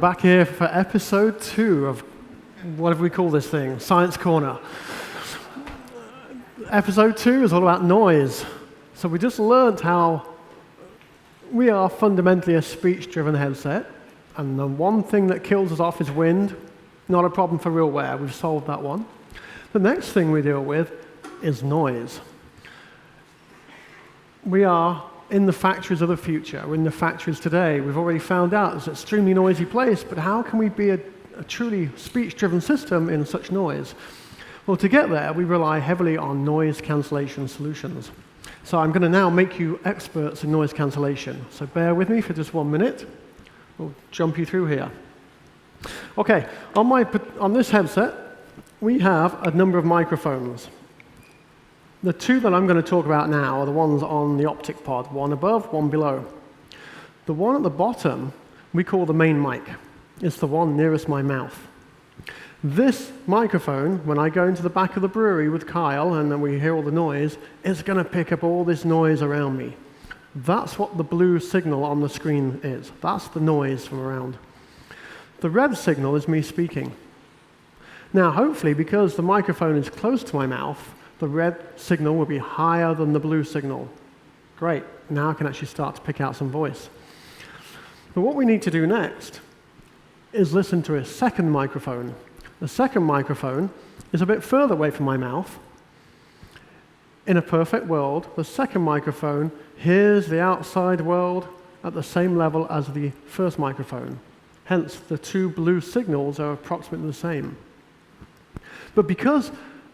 back here for episode 2 of whatever we call this thing, Science Corner. Episode 2 is all about noise. So we just learned how we are fundamentally a speech-driven headset, and the one thing that kills us off is wind. Not a problem for RealWear. We've solved that one. The next thing we deal with is noise. We are in the factories of the future. We're in the factories today. We've already found out it's an extremely noisy place, but how can we be a truly speech-driven system in such noise? Well, to get there, we rely heavily on noise cancellation solutions. So I'm going to now make you experts in noise cancellation. So bear with me for just 1 minute. We'll jump you through here. OK, on this headset, we have a number of microphones. The two that I'm going to talk about now are the ones on the optic pod, one above, one below. The one at the bottom we call the main mic. It's the one nearest my mouth. This microphone, when I go into the back of the brewery with Kyle and then we hear all the noise, it's going to pick up all this noise around me. That's what the blue signal on the screen is. That's the noise from around. The red signal is me speaking. Now, hopefully, because the microphone is close to my mouth, the red signal will be higher than the blue signal. Great, now I can actually start to pick out some voice. But what we need to do next is listen to a second microphone. The second microphone is a bit further away from my mouth. In a perfect world, the second microphone hears the outside world at the same level as the first microphone. Hence, the two blue signals are approximately the same. But because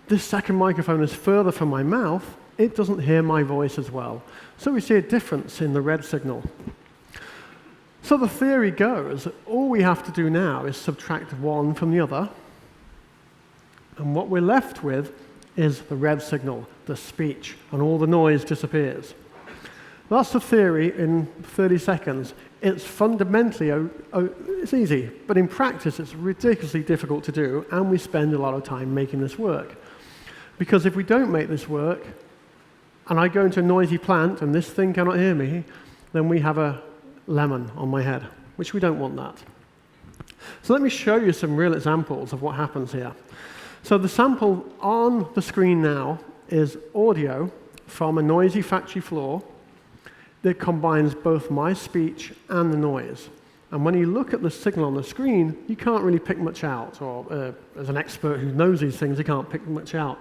this second microphone is further from my mouth, it doesn't hear my voice as well. So we see a difference in the red signal. So the theory goes that all we have to do now is subtract one from the other, and what we're left with is the red signal, the speech, and all the noise disappears. That's the theory in 30 seconds. It's fundamentally, it's easy, but in practice it's ridiculously difficult to do, and we spend a lot of time making this work. Because if we don't make this work, and I go into a noisy plant and this thing cannot hear me, then we have a lemon on my head, which we don't want that. So let me show you some real examples of what happens here. So the sample on the screen now is audio from a noisy factory floor that combines both my speech and the noise. And when you look at the signal on the screen, you can't really pick much out, or as an expert who knows these things, you can't pick much out.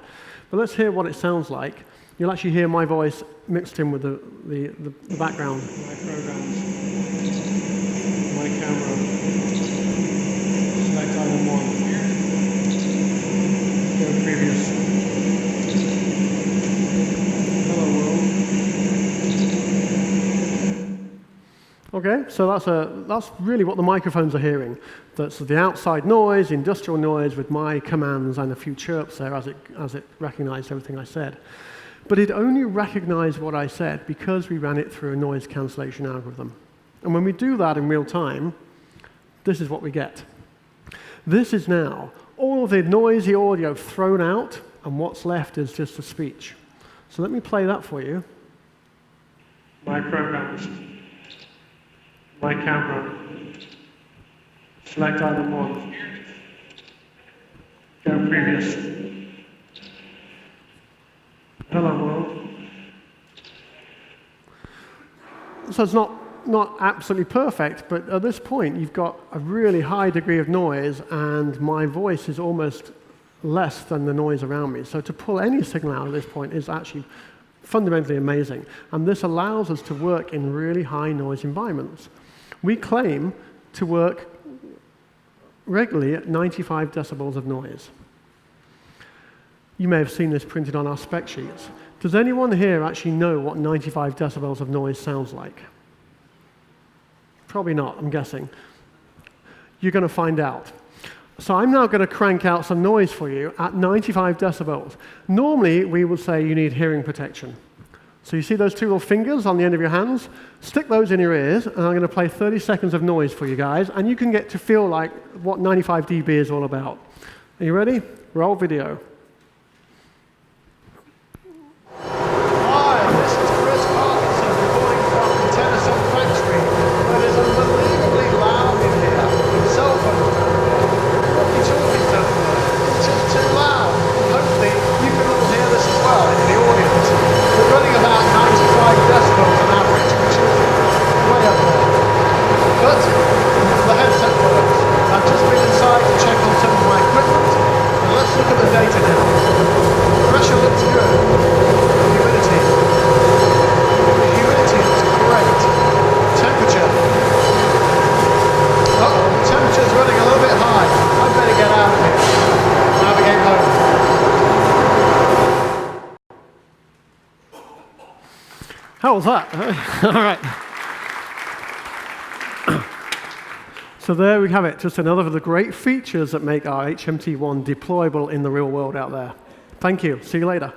But let's hear what it sounds like. You'll actually hear my voice mixed in with the background. My programs, my camera, select item 1, go previous. Hello world. Okay, so that's really what the microphones are hearing. That's the outside noise, industrial noise with my commands and a few chirps there as it recognized everything I said. But it only recognized what I said because we ran it through a noise cancellation algorithm. And when we do that in real time, this is what we get. This is now all of the noisy audio thrown out, and what's left is just the speech. So let me play that for you. My programs. My camera. Select item 1. Go previous. Hello world. So it's not absolutely perfect, but at this point you've got a really high degree of noise, and my voice is almost less than the noise around me. So to pull any signal out at this point is actually fundamentally amazing. And this allows us to work in really high noise environments. We claim to work regularly at 95 decibels of noise. You may have seen this printed on our spec sheets. Does anyone here actually know what 95 decibels of noise sounds like? Probably not, I'm guessing. You're going to find out. So I'm now going to crank out some noise for you at 95 decibels. Normally, we would say you need hearing protection. So you see those two little fingers on the end of your hands? Stick those in your ears, and I'm going to play 30 seconds of noise for you guys, and you can get to feel like what 95 dB is all about. Are you ready? Roll video. Hi, this is Chris Parkinson reporting from the Tennessee factory. It is unbelievably loud in here. So was that? All right. So there we have it, just another of the great features that make our HMT-1 deployable in the real world out there. Thank you. See you later.